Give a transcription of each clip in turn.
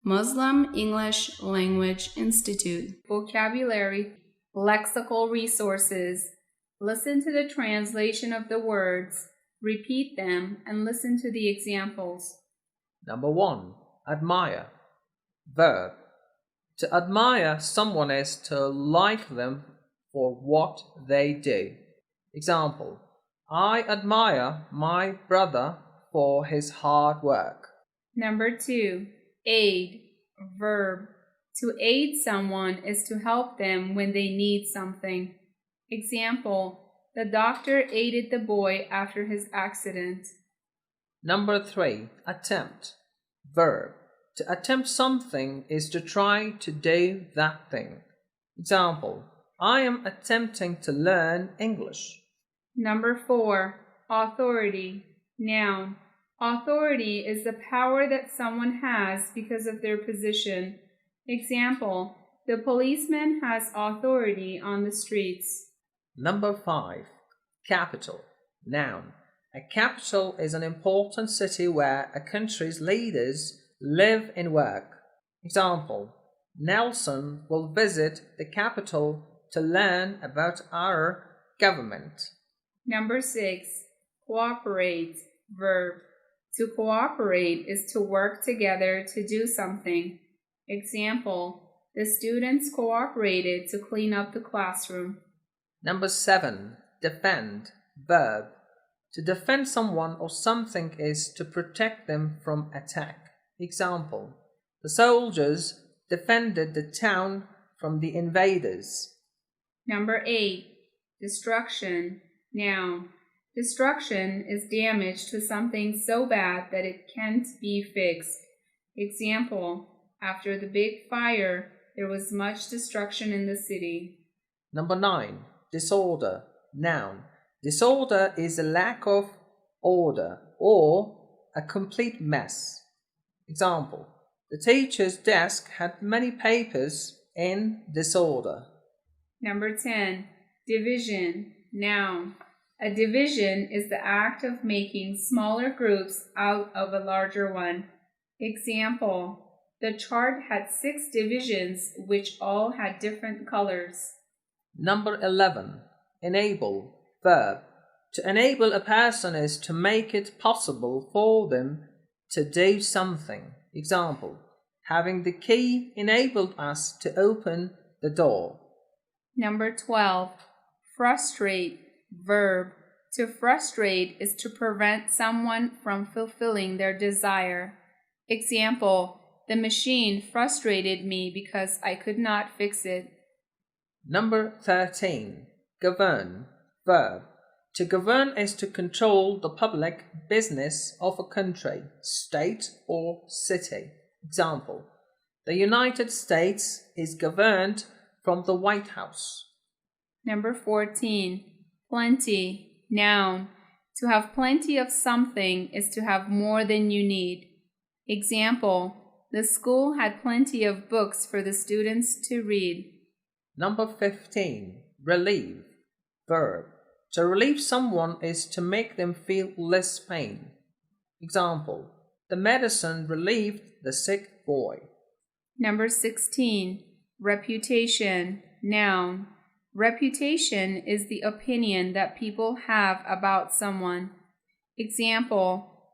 Muslim English Language Institute. Vocabulary, lexical resources. Listen to the translation of the words, repeat them, and listen to the examples. Number 1. Admire. Verb. To admire someone is to like them for what they do. Example: I admire my brother for his hard work. Number 2. Aid. Verb. To aid someone is to help them when they need something. Example: the doctor aided the boy after his accident. Number 3. Attempt. Verb. To attempt something is to try to do that thing. Example: I am attempting to learn English. Number 4. Authority. Noun. Authority is the power that someone has because of their position. Example: the policeman has authority on the streets. Number 5. Capital. Noun. A capital is an important city where a country's leaders live and work. Example: Nelson will visit the capital to learn about our government. Number 6. Cooperate. Verb. To cooperate is to work together to do something. Example: the students cooperated to clean up the classroom. Number 7. Defend. Verb. To defend someone or something is to protect them from attack. Example: the soldiers defended the town from the invaders. Number 8. Destruction. Noun. Destruction is damage to something so bad that it can't be fixed. Example: after the big fire, there was much destruction in the city. Number 9. Disorder. Noun. Disorder is a lack of order or a complete mess. Example: the teacher's desk had many papers in disorder. Number 10. Division. Noun. A division is the act of making smaller groups out of a larger one. Example: the chart had 6 divisions which all had different colors. Number 11. Enable. Verb. To enable a person is to make it possible for them to do something. Example: having the key enabled us to open the door. Number 12. Frustrate. Verb. To frustrate is to prevent someone from fulfilling their desire. Example: the machine frustrated me because I could not fix it. Number 13. Govern. Verb. To govern is to control the public business of a country, state, or city. Example: the United States is governed from the White House. Number 14. Plenty. Noun. To have plenty of something is to have more than you need. Example: the school had plenty of books for the students to read. Number 15. Relieve. Verb. To relieve someone is to make them feel less pain. Example: the medicine relieved the sick boy. Number 16. Reputation. Noun. Reputation is the opinion that people have about someone. Example: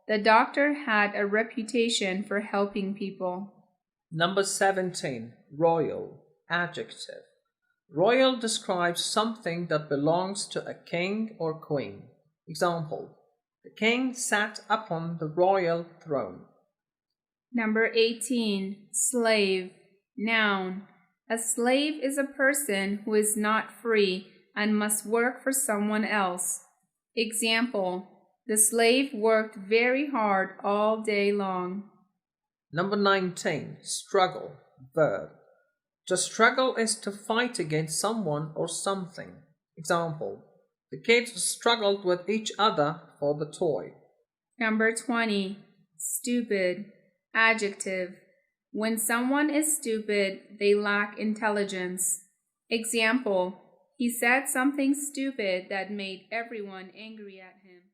the doctor had a reputation for helping people. Number 17. Royal. Adjective. Royal describes something that belongs to a king or queen. Example: the king sat upon the royal throne. Number 18. Slave. Noun. A slave is a person who is not free and must work for someone else. Example: the slave worked very hard all day long. Number 19. Struggle. Verb. To struggle is to fight against someone or something. Example: the kids struggled with each other for the toy. Number 20. Stupid. Adjective. When someone is stupid, they lack intelligence. Example: he said something stupid that made everyone angry at him.